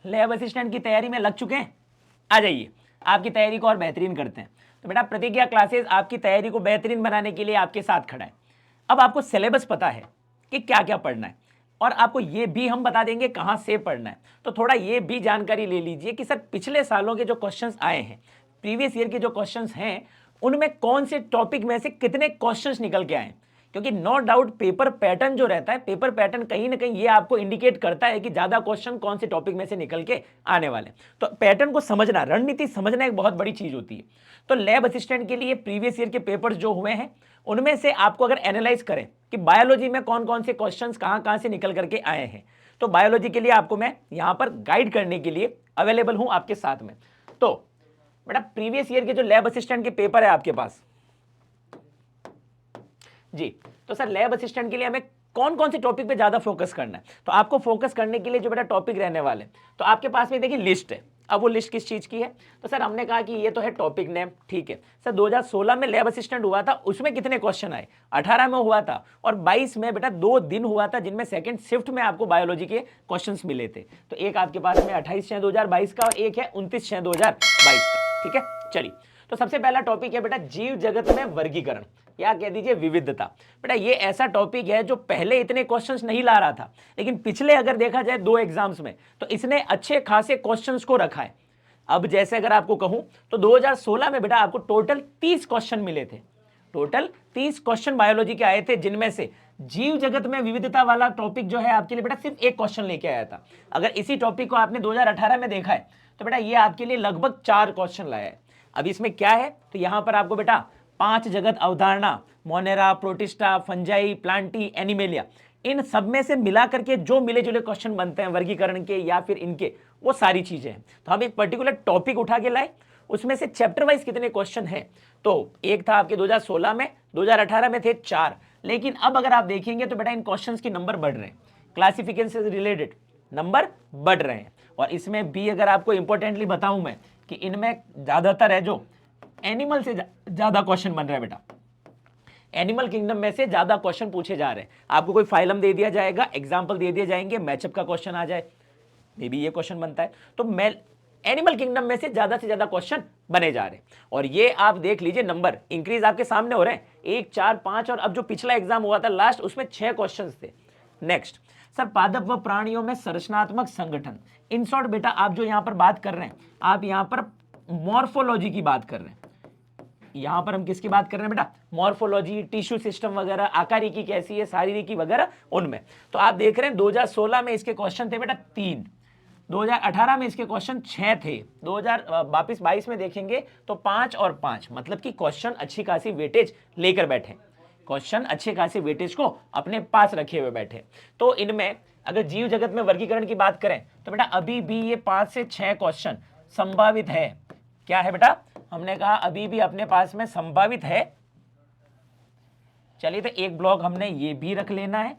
Lab assistant की तैयारी में लग चुके हैं? आ जाइए, आपकी तैयारी को और बेहतरीन करते हैं। तो बेटा प्रतिज्ञा क्लासेस आपकी तैयारी को बेहतरीन बनाने के लिए आपके साथ खड़ा है। अब आपको सिलेबस पता है कि क्या क्या पढ़ना है, और आपको ये भी हम बता देंगे कहाँ से पढ़ना है। तो थोड़ा ये भी जानकारी ले लीजिए कि सर पिछले सालों के जो क्वेश्चंस आए हैं, प्रीवियस ईयर के जो क्वेश्चंस हैं, उनमें कौन से टॉपिक में से कितने क्वेश्चंस निकल के आए। क्योंकि नो डाउट पेपर पैटर्न जो रहता है, पेपर पैटर्न कहीं ना कहीं ये आपको इंडिकेट करता है कि ज्यादा क्वेश्चन कौन से टॉपिक में से निकल के आने वाले। तो पैटर्न को समझना, रणनीति समझना एक बहुत बड़ी चीज होती है। तो लैब असिस्टेंट के लिए प्रीवियस ईयर के पेपर्स जो हुए हैं, उनमें से आपको अगर एनालाइज करें कि बायोलॉजी में कौन कौन से क्वेश्चन कहां से निकल करके आए हैं, तो बायोलॉजी के लिए आपको मैं यहां पर गाइड करने के लिए अवेलेबल हूं आपके साथ में। तो बेटा प्रीवियस ईयर के जो लैब असिस्टेंट के पेपर है आपके पास जी, तो सर लैब असिस्टेंट के लिए हमें कौन कौन से टॉपिक पे ज्यादा फोकस करना है। तो आपको फोकस करने के लिए जो बेटा टॉपिक रहने वाले, तो आपके पास में देखिए लिस्ट है। अब वो लिस्ट किस चीज की है, तो सर हमने कहा कि ये तो है टॉपिक नेम, ठीक है सर। 2016 में लैब असिस्टेंट हुआ था, उसमें कितने क्वेश्चन आए, 18 में हुआ था, और 22 में बेटा 2 दिन हुआ था जिनमें सेकंड शिफ्ट में आपको बायोलॉजी के क्वेश्चंस मिले थे। तो एक आपके पास में 28/6/2022 का, और एक है 29/6/2022 का, ठीक है। चलिए, तो सबसे पहला टॉपिक है बेटा जीव जगत में वर्गीकरण, या कह दीजिए विविधता। बेटा ये ऐसा टॉपिक है जो पहले इतने क्वेश्चंस नहीं ला रहा था, लेकिन पिछले अगर देखा जाए 2 एग्जाम्स में, तो इसने अच्छे खासे क्वेश्चंस को रखा है। अब जैसे अगर आपको कहूं तो 2016 में बेटा आपको टोटल 30 क्वेश्चन मिले थे, टोटल 30 क्वेश्चन बायोलॉजी के आए थे, जिनमें से जीव जगत में विविधता वाला टॉपिक जो है आपके लिए बेटा सिर्फ एक क्वेश्चन लेके आया था। अगर इसी टॉपिक को आपने 2018 में देखा है, तो बेटा ये आपके लिए लगभग 4 क्वेश्चन लाया है। अब इसमें क्या है, तो यहां पर आपको बेटा 5 जगत अवधारणा, Monera, Protista, Fungi, Plantae, Animalia, इन सब में से मिला करके जो मिले जुले क्वेश्चन बनते हैं वर्गीकरण के या फिर इनके, वो सारी चीजें हैं। तो हम एक पर्टिकुलर टॉपिक उठा के लाए, उसमें से चैप्टर वाइज कितने क्वेश्चन हैं, तो एक था आपके 2016 में, 2018 में थे 4। लेकिन अब अगर आप देखेंगे तो बेटा इन क्वेश्चंस के नंबर बढ़ रहे हैं, क्लासिफिकेशन से रिलेटेड नंबर बढ़ रहे हैं। और इसमें भी अगर आपको इंपॉर्टेंटली बताऊं मैं कि इनमें ज्यादातर है जो एनिमल से ज्यादा क्वेश्चन बन रहा है बेटा, एनिमल किंगडम में से ज्यादा क्वेश्चन पूछे जा रहे हैं। आपको कोई फाइलम दे दिया जाएगा, एग्जांपल दे दिए जाएंगे, मैचअप का क्वेश्चन आ जाए, मे बी ये क्वेश्चन बनता है, तो मैं एनिमल किंगडम में से ज्यादा क्वेश्चन बने जा रहे हैं। और ये आप देख लीजिए नंबर इंक्रीज आपके सामने हो रहे हैं, 1, 4, 5, और अब जो पिछला एग्जाम हुआ था लास्ट, उसमें 6 क्वेश्चन थे। नेक्स्ट सर पादप व प्राणियों में संरचनात्मक संगठन। इन शॉर्ट बेटा आप जो यहां पर बात कर रहे हैं, आप यहां पर मॉर्फोलॉजी की बात कर रहे हैं। यहां पर हम किसकी बात कर रहे हैं बेटा, मॉर्फोलॉजी, टिश्यू सिस्टम वगैरह, आकारिकी कैसी है, शारीरिकी वगैरह, उनमें। तो आप देख रहे हैं 2016 में इसके क्वेश्चन थे बेटा 3, 2018 में इसके क्वेश्चन 6 थे, 2022 में देखेंगे तो 5 और 5, मतलब कि क्वेश्चन अच्छी खासी वेटेज लेकर बैठे, क्वेश्चन अच्छे खासी वेटेज को अपने पास रखे हुए बैठे। तो इनमें अगर जीव जगत में वर्गीकरण की बात करें तो बेटा अभी भी ये 5 से 6 क्वेश्चन संभावित है। क्या है बेटा, हमने कहा अभी भी अपने पास में संभावित है। चलिए, तो एक ब्लॉक हमने ये भी रख लेना है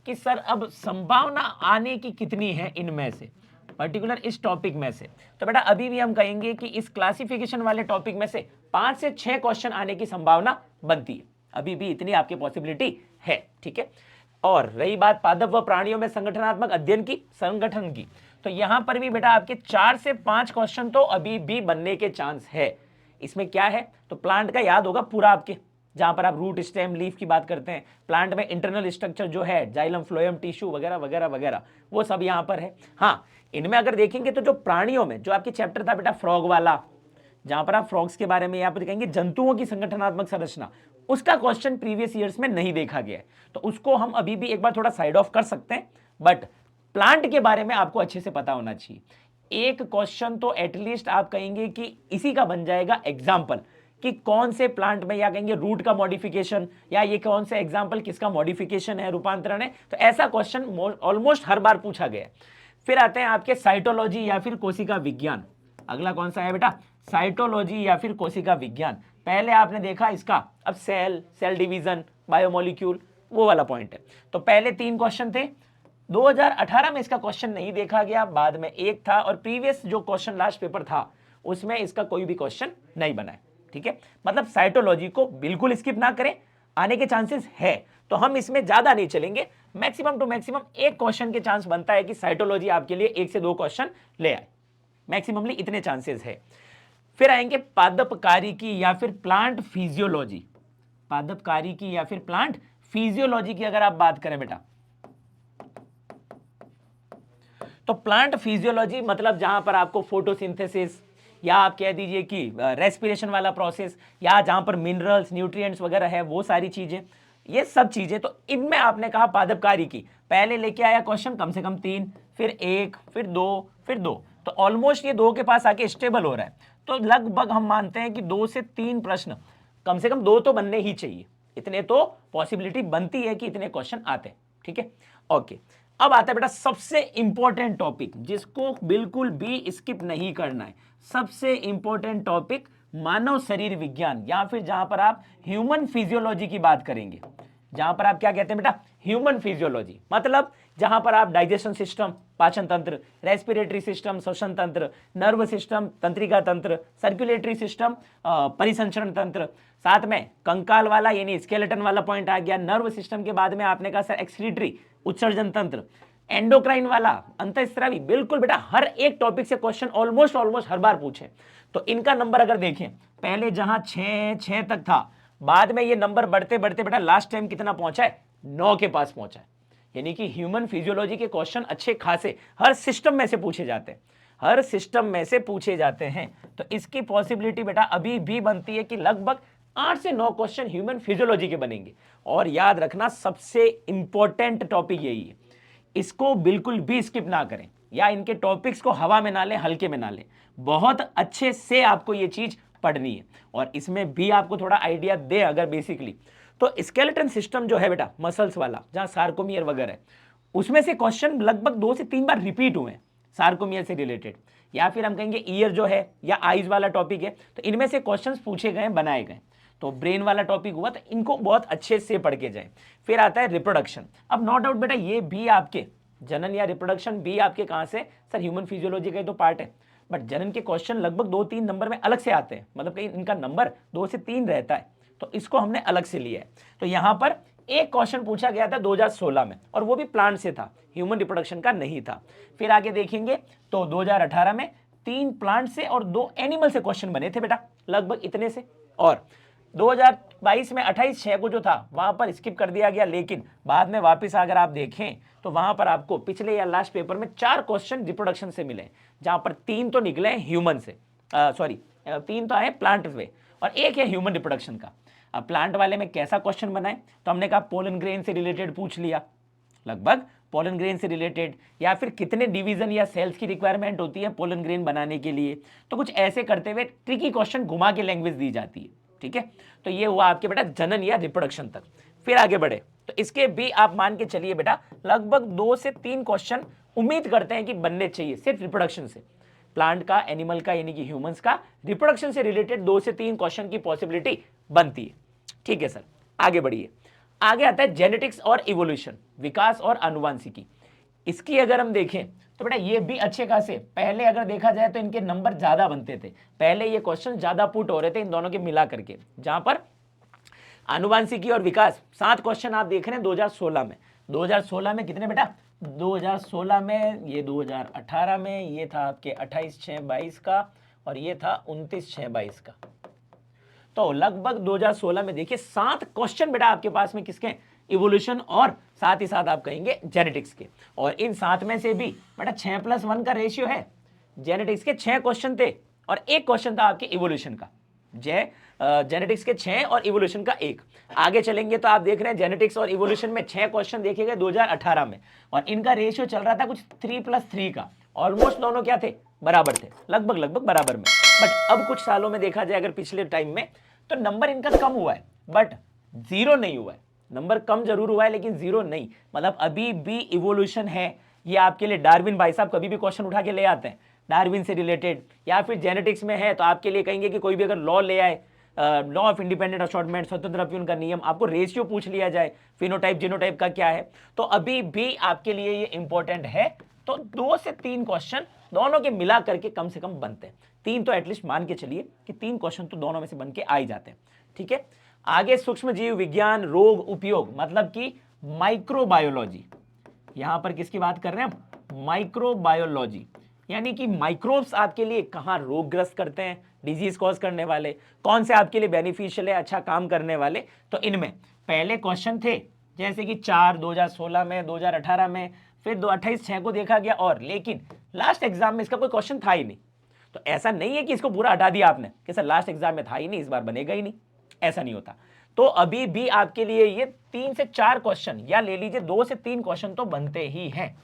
कि सर अब संभावना आने की कितनी है इनमें से, पर्टिकुलर इस टॉपिक में से। तो बेटा अभी भी हम कहेंगे कि इस क्लासिफिकेशन वाले टॉपिक में से 5 से 6 क्वेश्चन आने की संभावना बनती है, अभी भी इतनी आपकी पॉसिबिलिटी है, ठीक है। और रही बात पादप व प्राणियों में संगठनात्मक अध्ययन की, संगठन की, तो यहां पर भी बेटा आपके 4 से 5 क्वेश्चन तो अभी भी बनने के चांस है। इसमें क्या है, तो प्लांट का याद होगा पूरा आपके, जहां पर आप रूट, स्टेम, लीफ की बात करते हैं, प्लांट में इंटरनल स्ट्रक्चर जो है, जाइलम, फ्लोएम, टिश्यू वगैरह वगैरह वगैरह, वो सब यहां पर है। हाँ, इनमें अगर देखेंगे तो जो प्राणियों में जो आपकी चैप्टर था बेटा फ्रॉग वाला, जहां पर आप फ्रॉग्स के बारे में यहाँ पर कहेंगे जंतुओं की संगठनात्मक संरचना, उसका क्वेश्चन प्रीवियस ईयर्स में नहीं देखा गया है, तो उसको हम अभी भी एक बार थोड़ा साइड ऑफ कर सकते हैं। बट प्लांट के बारे में आपको अच्छे से पता होना चाहिए। एक क्वेश्चन तो एटलीस्ट आप कहेंगे कि इसी का बन जाएगा एग्जाम्पल, कि कौन से प्लांट में, या कहेंगे रूट का मॉडिफिकेशन, या ये कौन सा एग्जाम्पल किसका मॉडिफिकेशन है, रूपांतरण है। तो ऐसा क्वेश्चन ऑलमोस्ट हर बार पूछा गया। फिर आते हैं आपके साइटोलॉजी या फिर कोशिका विज्ञान। अगला कौन सा है बेटा, साइटोलॉजी या फिर कोशिका विज्ञान। पहले आपने देखा इसका, अब सेल, सेल डिवीजन, बायोमोलिक्यूल, वो वाला पॉइंट है। तो पहले 3 क्वेश्चन थे, 2018 में इसका क्वेश्चन नहीं देखा गया, बाद में एक था, और प्रीवियस जो क्वेश्चन लास्ट पेपर था उसमें इसका कोई भी क्वेश्चन नहीं बना है, ठीक है। मतलब साइटोलॉजी को बिल्कुल स्किप ना करें, आने के चांसेस है। तो हम इसमें ज्यादा नहीं चलेंगे, मैक्सिमम टू मैक्सिमम एक क्वेश्चन के चांस बनता है कि साइटोलॉजी आपके लिए 1 से 2 क्वेश्चन ले आए, मैक्सिममली इतने चांसेस है। फिर आएंगे पादपकारी की या फिर प्लांट फिजियोलॉजी। पादपकारी की या फिर प्लांट फिजियोलॉजी की अगर आप बात करें बेटा, तो प्लांट फिजियोलॉजी मतलब जहां पर आपको फोटोसिंथेसिस या आप कह दीजिए कि रेस्पिरेशन वाला प्रोसेस, या जहां पर मिनरल्स न्यूट्रिएंट्स वगैरह है वो सारी चीजें, ये सब चीजें, तो इनमें आपने कहा पादपकारी की पहले लेके आया क्वेश्चन कम से कम 3, फिर 1, फिर 2, फिर 2, तो ऑलमोस्ट ये 2 के पास आके स्टेबल हो रहा है। तो लगभग हम मानते हैं कि 2 से 3 प्रश्न, कम से कम 2 तो बनने ही चाहिए, इतने तो पॉसिबिलिटी बनती है कि इतने क्वेश्चन आते हैं। ठीक है, ओके। अब आता है बेटा सबसे इंपॉर्टेंट टॉपिक जिसको बिल्कुल भी स्किप नहीं करना है, सबसे इंपॉर्टेंट टॉपिक मानव शरीर विज्ञान, या फिर जहां पर आप ह्यूमन फिजियोलॉजी की बात करेंगे, जहां पर आप क्या कहते हैं बेटा, ह्यूमन फिजियोलॉजी, मतलब जहां पर आप डाइजेशन सिस्टम, पाचन तंत्र, रेस्पिरेटरी सिस्टम, श्वसन तंत्र, नर्व सिस्टम, तंत्रिका तंत्र, सर्कुलेटरी सिस्टम, परिसंचरण तंत्र, साथ में कंकाल वाला यानी स्केलेटन वाला पॉइंट आ गया, नर्व सिस्टम के बाद में आपने कहा सर एक्सक्रीटरी उत्सर्जन तंत्र, एंडोक्राइन वाला, अंतःस्रावी, बिल्कुल बेटा हर एक टॉपिक से क्वेश्चन ऑलमोस्ट हर बार पूछे। तो इनका नंबर अगर देखें, पहले जहां 6 तक था, बाद में ये नंबर बढ़ते बढ़ते बेटा लास्ट टाइम कितना पहुंचा है, 9 के पास पहुंचा है। यानी कि ह्यूमन फिजियोलॉजी के क्वेश्चन अच्छे खासे हर सिस्टम में से पूछे जाते हैं, हर सिस्टम में से पूछे जाते हैं। तो इसकी पॉसिबिलिटी बेटा अभी भी बनती है कि लगभग 8 से 9 क्वेश्चन ह्यूमन फिजियोलॉजी के बनेंगे। और याद रखना सबसे इंपॉर्टेंट टॉपिक यही है, इसको बिल्कुल भी स्किप ना करें, या इनके टॉपिक्स को हवा में ना लें, हल्के में ना लें, बहुत अच्छे से आपको ये चीज पढ़नी है। और इसमें भी आपको थोड़ा आइडिया दे अगर बेसिकली, तो स्केलेटन सिस्टम जो है बेटा मसल्स वाला, जहां सार्कोमियर वगैरह है, उसमें से क्वेश्चन लगभग 2 से 3 बार रिपीट हुए हैं सार्कोमियर से रिलेटेड, या फिर हम कहेंगे ईयर जो है या आईज वाला टॉपिक है, तो इनमें से क्वेश्चंस पूछे गए, बनाए गए। तो ब्रेन वाला टॉपिक हुआ, तो इनको बहुत अच्छे से पढ़ के जाए। फिर आता है रिप्रोडक्शन। अब नो डाउट बेटा ये भी आपके जनन या रिप्रोडक्शन भी आपके कहां से, सर ह्यूमन फिजियोलॉजी का ही तो पार्ट है, बट जनन के क्वेश्चन लगभग 2-3 नंबर में अलग से आते हैं, मतलब कहीं इनका नंबर 2 से 3 रहता है, तो इसको हमने अलग से लिया है। तो यहां पर एक क्वेश्चन पूछा गया था 2016 में, और वो भी प्लांट से था, ह्यूमन रिप्रोडक्शन का नहीं था। फिर आगे देखेंगे तो 2018 में 3 प्लांट से और 2 एनिमल से क्वेश्चन बने थे बेटा, लगभग इतने से। और 2022 में 28/6 को जो था वहां पर स्किप कर दिया गया, लेकिन बाद में वापस अगर आप देखें तो वहां पर आपको पिछले या लास्ट पेपर में 4 क्वेश्चन रिप्रोडक्शन से मिले, जहां पर 3 तो निकले ह्यूमन से, 3 तो आए प्लांट में और 1 है ह्यूमन रिप्रोडक्शन का। अब प्लांट वाले में कैसा क्वेश्चन बनाए, तो हमने कहा पोलन ग्रेन से रिलेटेड पूछ लिया, लगभग पोलन ग्रेन से रिलेटेड, या फिर कितने डिवीजन या सेल्स की रिक्वायरमेंट होती है पोलन ग्रेन बनाने के लिए, तो कुछ ऐसे करते हुए ट्रिकी क्वेश्चन घुमा के लैंग्वेज दी जाती है। ठीक है, तो ये हुआ आपके बेटा जनन या रिप्रोडक्शन तक। फिर आगे बढ़े तो इसके भी आप मान के चलिए बेटा लगभग 2 से 3 क्वेश्चन उम्मीद करते हैं कि बनने चाहिए सिर्फ रिप्रोडक्शन से, प्लांट का, एनिमल का यानी कि ह्यूमंस का, रिप्रोडक्शन से रिलेटेड 2 से 3 क्वेश्चन की पॉसिबिलिटी बनती है। ठीक है सर, आगे बढ़िए। आगे आता है जेनेटिक्स और इवोल्यूशन, विकास और आनुवांशिकी। इसकी अगर हम देखें तो बेटा ये भी अच्छे खासे, पहले अगर देखा जाए तो इनके नंबर ज्यादा बनते थे, पहले ये क्वेश्चन ज्यादा पुट हो रहे थे इन दोनों के मिला करके, जहां पर आनुवांशिकी और विकास 7 क्वेश्चन आप देख रहे हैं 2016 में। 2016 में कितने बेटा, 2016 में, ये 2018 में, ये था आपके 28/6/22 का, और ये था 29/6/22 का। तो लगभग 2016 में देखिए 7 क्वेश्चन बेटा आपके पास में किसके, इवोल्यूशन और साथ ही साथ आप कहेंगे जेनेटिक्स के। और इन 7 में से भी बेटा 6+1 का रेशियो है, जेनेटिक्स के 6 क्वेश्चन थे और 1 क्वेश्चन था आपके इवोल्यूशन का। जेनेटिक्स के 6 और इवोल्यूशन का 1। आगे चलेंगे तो आप देख रहे हैं जेनेटिक्स और इवोल्यूशन में 6 क्वेश्चन देखे गए 2018 में, और इनका रेशियो चल रहा था कुछ 3+3 का, ऑलमोस्ट दोनों क्या थे, बराबर थे, लगभग बराबर में। बट अब कुछ सालों में देखा जाए अगर पिछले टाइम में, तो नंबर इनका कम हुआ है, बट जीरो नहीं हुआ है, नंबर कम जरूर हुआ है लेकिन जीरो नहीं, मतलब अभी भी इवोल्यूशन है। ये आपके लिए डार्विन भाई साहब कभी भी क्वेश्चन उठा के ले आते हैं डार्विन से रिलेटेड, या फिर जेनेटिक्स में है तो आपके लिए कहेंगे कि कोई भी अगर लॉ ले आए, लॉ ऑफ इंडिपेंडेंट असॉर्टमेंट, स्वतंत्र अपील का नियम, आपको रेशियो पूछ लिया जाए, फिनोटाइप जीनोटाइप का क्या है, तो अभी भी आपके लिए ये इंपॉर्टेंट है। तो 2 से 3 क्वेश्चन दोनों के मिला करके कम से कम बनते हैं, 3 तो एटलीस्ट मान के चलिए कि 3 क्वेश्चन तो दोनों में से बन के आ ही जाते हैं। ठीक है, आगे सूक्ष्म जीव विज्ञान रोग उपयोग मतलब कि माइक्रोबायोलॉजी, यहां पर किसकी बात कर रहे हैं हम, माइक्रोबायोलॉजी, यानी कि माइक्रोब्स आपके लिए कहां रोगग्रस्त करते हैं, डिजीज कॉज करने वाले, कौन से आपके लिए बेनिफिशियल है, अच्छा काम करने वाले। तो इनमें पहले क्वेश्चन थे जैसे कि 4 2016 में, 2018 में, फिर 28/6 को देखा गया, और लेकिन लास्ट एग्जाम में इसका कोई क्वेश्चन था ही नहीं। तो ऐसा नहीं है कि इसको पूरा हटा दिया आपने कि सर लास्ट एग्जाम में था ही नहीं, इस बार बनेगा ही नहीं, ऐसा नहीं होता। तो अभी भी आपके लिए ये 3 से 4 क्वेश्चन, या ले लीजिए 2 से 3 क्वेश्चन तो बनते ही हैं।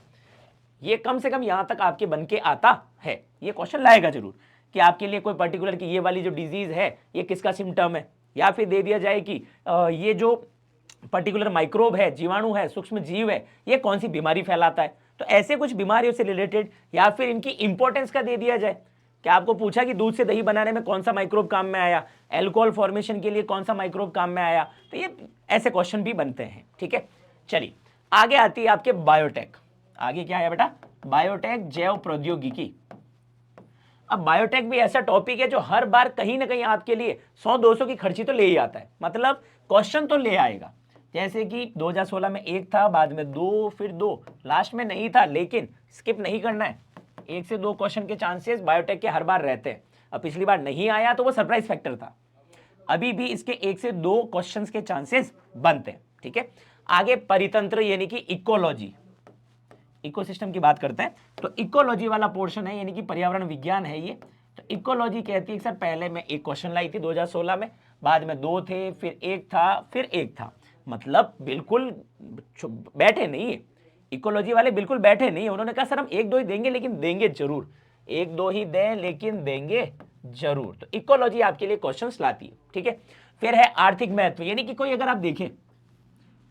ये कम से कम यहां तक आपके बन के आता है, ये क्वेश्चन लाएगा जरूर कि आपके लिए कोई पर्टिकुलर कि ये वाली जो डिजीज है ये किसका सिम्टम है, या फिर दे दिया जाए कि ये जो पर्टिकुलर माइक्रोब है, जीवाणु है, सूक्ष्म जीव है, ये कौन सी बीमारी फैलाता है। तो ऐसे कुछ बीमारियों से रिलेटेड, या फिर इनकी इंपॉर्टेंस का दे दिया जाए कि आपको पूछा कि दूध से दही बनाने में कौन सा माइक्रोब काम में आया, एल्कोहल फॉर्मेशन के लिए कौन सा माइक्रोब काम में आया। तो ये ऐसे क्वेश्चन भी बनते हैं, ठीक है। चलिए आगे आती है आपके बायोटेक। आगे क्या है बेटा, बायोटेक जैव प्रौद्योगिकी। अब बायोटेक भी ऐसा टॉपिक है जो हर बार कहीं ना कहीं आपके लिए 100-200 की खर्ची तो ले ही आता है, मतलब क्वेश्चन तो ले आएगा। जैसे कि 2016 में 1 था, बाद में 2, फिर 2, लास्ट में नहीं था, लेकिन स्किप नहीं करना है। 1 से 2 क्वेश्चन के चांसेस बायोटेक के हर बार रहते हैं। अब पिछली बार नहीं आया तो वो सरप्राइज फैक्टर था, अभी भी इसके 1 से 2 क्वेश्चंस के चांसेस बनते हैं, ठीक है। आगे परितंत्र यानी कि इकोलॉजी, इकोसिस्टम की बात करते हैं, तो इकोलॉजी वाला पोर्शन है, यानी कि पर्यावरण विज्ञान है ये। तो इकोलॉजी कहती है सर पहले मैं एक क्वेश्चन लाई थी 2016 में, बाद में 2 थे, फिर 1 था, फिर 1 था, मतलब बिल्कुल बैठे नहीं है इकोलॉजी वाले, बिल्कुल बैठे नहीं है। उन्होंने कहा सर हम 1-2 ही देंगे, लेकिन देंगे जरूर, 1-2 ही दें लेकिन देंगे जरूर। तो इकोलॉजी आपके लिए क्वेश्चंस लाती है, ठीक है। फिर है आर्थिक महत्व, यानी कि कोई अगर आप देखें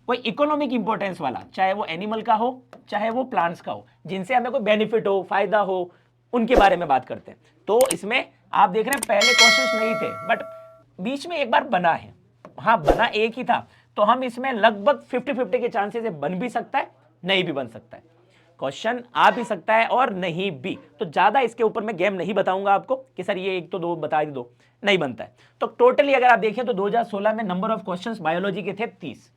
कोई इकोनॉमिक इंपॉर्टेंस वाला, चाहे वो एनिमल का हो चाहे वो प्लांट्स का हो, जिनसे हमें कोई बेनिफिट हो, फायदा हो, उनके बारे में बात करते हैं। तो इसमें आप देख रहे हैं पहले क्वेश्चंस नहीं थे, बट बीच में एक बार बना है, हाँ बना एक ही था, तो हम इसमें लगभग 50-50 के चांसेस है, बन भी सकता है नहीं भी बन सकता है, क्वेश्चन आ भी सकता है और नहीं भी। तो ज्यादा इसके ऊपर मैं गेम नहीं बताऊंगा आपको कि सर ये 1 तो 2 बता दो, नहीं बनता है। तो टोटली अगर आप देखें तो 2016 में नंबर ऑफ क्वेश्चंस बायोलॉजी के थे 30,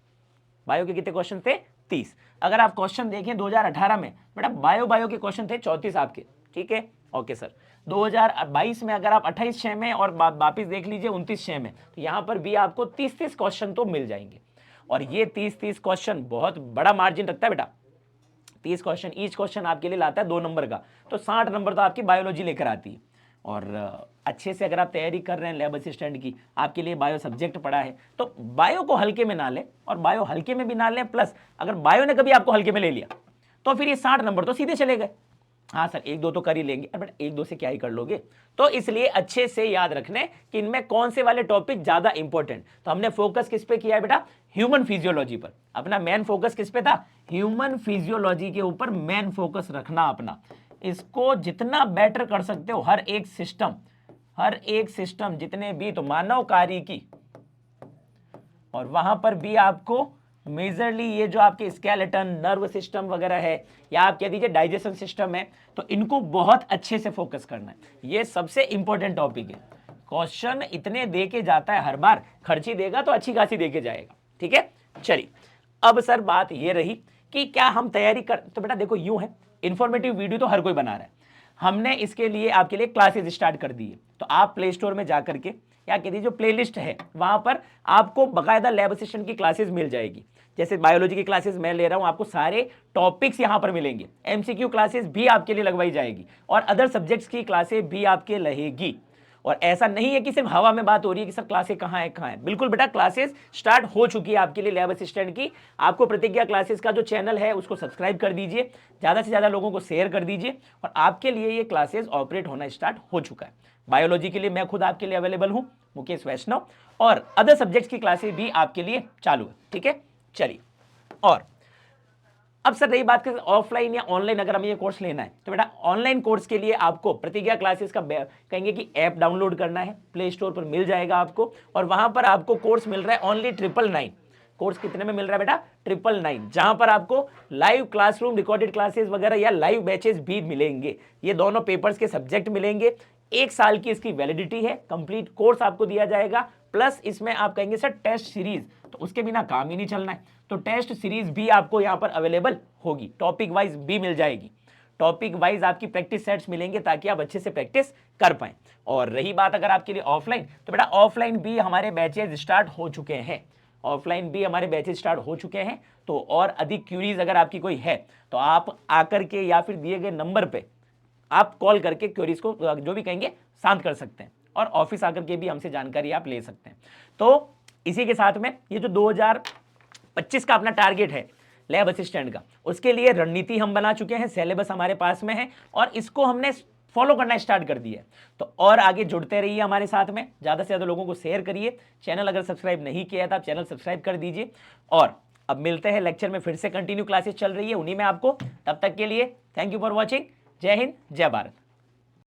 बायो के कितने क्वेश्चन थे 30। अगर आप क्वेश्चन देखें 2018 में बेटा बायो के क्वेश्चन थे 34 आपके, ठीक है, ओके सर। 2022 में अगर आप 28/6 में और वापिस देख लीजिए 29/6 में, तो यहां पर भी आपको 30-30 क्वेश्चन तो मिल जाएंगे। और ये 30-30 क्वेश्चन बहुत बड़ा मार्जिन रखता है बेटा, 30 क्वेश्चन, ईच क्वेश्चन आपके लिए लाता है 2 नंबर का, तो 60 नंबर तो आपकी बायोलॉजी लेकर आती है। और अच्छे से अगर आप तैयारी कर रहे हैं लैब असिस्टेंट की, आपके लिए बायो सब्जेक्ट पड़ा है, तो बायो को हल्के में ना लें, और बायो हल्के में भी ना लें, प्लस अगर बायो ने कभी आपको हल्के में ले लिया तो फिर ये 60 नंबर तो सीधे चले गए। हाँ सर 1-2 तो कर ही लेंगे, बट 1-2 से क्या ही कर लोगे। तो इसलिए अच्छे से याद रखने कि इनमें कौन से वाले टॉपिक ज्यादा इंपॉर्टेंट। तो हमने फोकस किस पे किया है बेटा, ह्यूमन फिजियोलॉजी पर, अपना मेन फोकस किस पे था, ह्यूमन फिजियोलॉजी के ऊपर मेन फोकस रखना अपना। इसको जितना बेटर कर सकते हो, हर एक सिस्टम जितने भी, तो मानव कार्य की, और वहां पर भी आपको मेजरली ये जो आपके स्केलेटन, नर्व सिस्टम वगैरह है, या आप कह दीजिए डाइजेशन सिस्टम है, तो इनको बहुत अच्छे से फोकस करना है। ये सबसे इंपॉर्टेंट टॉपिक है। क्वेश्चन इतने दे के जाता है हर बार, खर्ची देगा तो अच्छी खासी दे के जाएगा, ठीक है। चलिए अब सर बात ये रही कि क्या हम तैयारी कर, तो बेटा देखो यूं है, इंफॉर्मेटिव वीडियो तो हर कोई बना रहा है, हमने इसके लिए आपके लिए क्लासेस स्टार्ट कर दी है। तो आप प्ले स्टोर में जाकर के, या कह दीजिए जो प्लेलिस्ट है वहां पर आपको बकायदा लैब असिस्टेंट की क्लासेस मिल जाएगी। जैसे बायोलॉजी की क्लासेस मैं ले रहा हूं, आपको सारे टॉपिक्स यहां पर मिलेंगे, एमसीक्यू क्लासेस भी आपके लिए लगवाई जाएगी, और अदर सब्जेक्ट्स की क्लासेस भी आपके रहेगी। और ऐसा नहीं है कि सिर्फ हवा में बात हो रही है कि सर क्लासेस कहाँ है, बिल्कुल बेटा क्लासेस स्टार्ट हो चुकी है आपके लिए लैब असिस्टेंट की। आपको प्रतिज्ञा क्लासेस का जो चैनल है उसको सब्सक्राइब कर दीजिए, ज़्यादा से ज़्यादा लोगों को शेयर कर दीजिए, और आपके लिए ये क्लासेस ऑपरेट होना स्टार्ट हो चुका है। बायोलॉजी के लिए मैं खुद आपके लिए अवेलेबल हूँ, मुकेश वैष्णव, और अदर सब्जेक्ट्स की क्लासेस भी आपके लिए चालू है, ठीक है। चलिए, और अब सर रही बात करें ऑफलाइन या ऑनलाइन अगर हमें ये कोर्स लेना है, तो बेटा ऑनलाइन कोर्स के लिए आपको प्रतिज्ञा क्लासेस का कहेंगे कि ऐप डाउनलोड करना है, प्ले स्टोर पर मिल जाएगा आपको, और वहां पर आपको कोर्स मिल रहा है ओनली 999। कोर्स कितने में मिल रहा है बेटा, 999, जहां पर आपको लाइव क्लासरूम रिकॉर्डेड क्लासेस वगैरह या लाइव बैचेस भी मिलेंगे। ये दोनों पेपर्स के सब्जेक्ट मिलेंगे, 1 साल की इसकी वैलिडिटी है, कंप्लीट कोर्स आपको दिया जाएगा, प्लस इसमें आप कहेंगे सर टेस्ट सीरीज, तो उसके बिना काम ही नहीं चलना है, तो टेस्ट सीरीज भी आपको यहां पर अवेलेबल होगी, टॉपिक वाइज भी मिल जाएगी, टॉपिक वाइज आपकी प्रैक्टिस सेट्स मिलेंगे ताकि आप अच्छे से प्रैक्टिस कर पाएं। और रही बात अगर आपके लिए ऑफलाइन, तो बेटा ऑफलाइन भी हमारे बैचेज स्टार्ट हो चुके हैं, ऑफलाइन भी हमारे बैचेज स्टार्ट हो चुके हैं। तो और अधिक क्यूरीज अगर आपकी कोई है तो आप आकर के या फिर दिए गए नंबर पे आप कॉल करके क्यूरीज को जो भी कहेंगे शांत कर सकते हैं, और ऑफिस आकर के भी हमसे जानकारी आप ले सकते हैं। तो इसी के साथ में ये जो 2025 का अपना टारगेट है लैब असिस्टेंट का, उसके लिए रणनीति हम बना चुके हैं, सिलेबस हमारे पास में है और इसको हमने फॉलो करना स्टार्ट कर दिया है। तो और आगे जुड़ते रहिए हमारे साथ में, ज़्यादा से ज़्यादा लोगों को शेयर करिए, चैनल अगर सब्सक्राइब नहीं किया था आप चैनल सब्सक्राइब कर दीजिए। और अब मिलते हैं लेक्चर में, फिर से कंटिन्यू क्लासेस चल रही है उन्हीं में आपको, तब तक के लिए थैंक यू फॉर वॉचिंग। जय हिंद, जय भारत।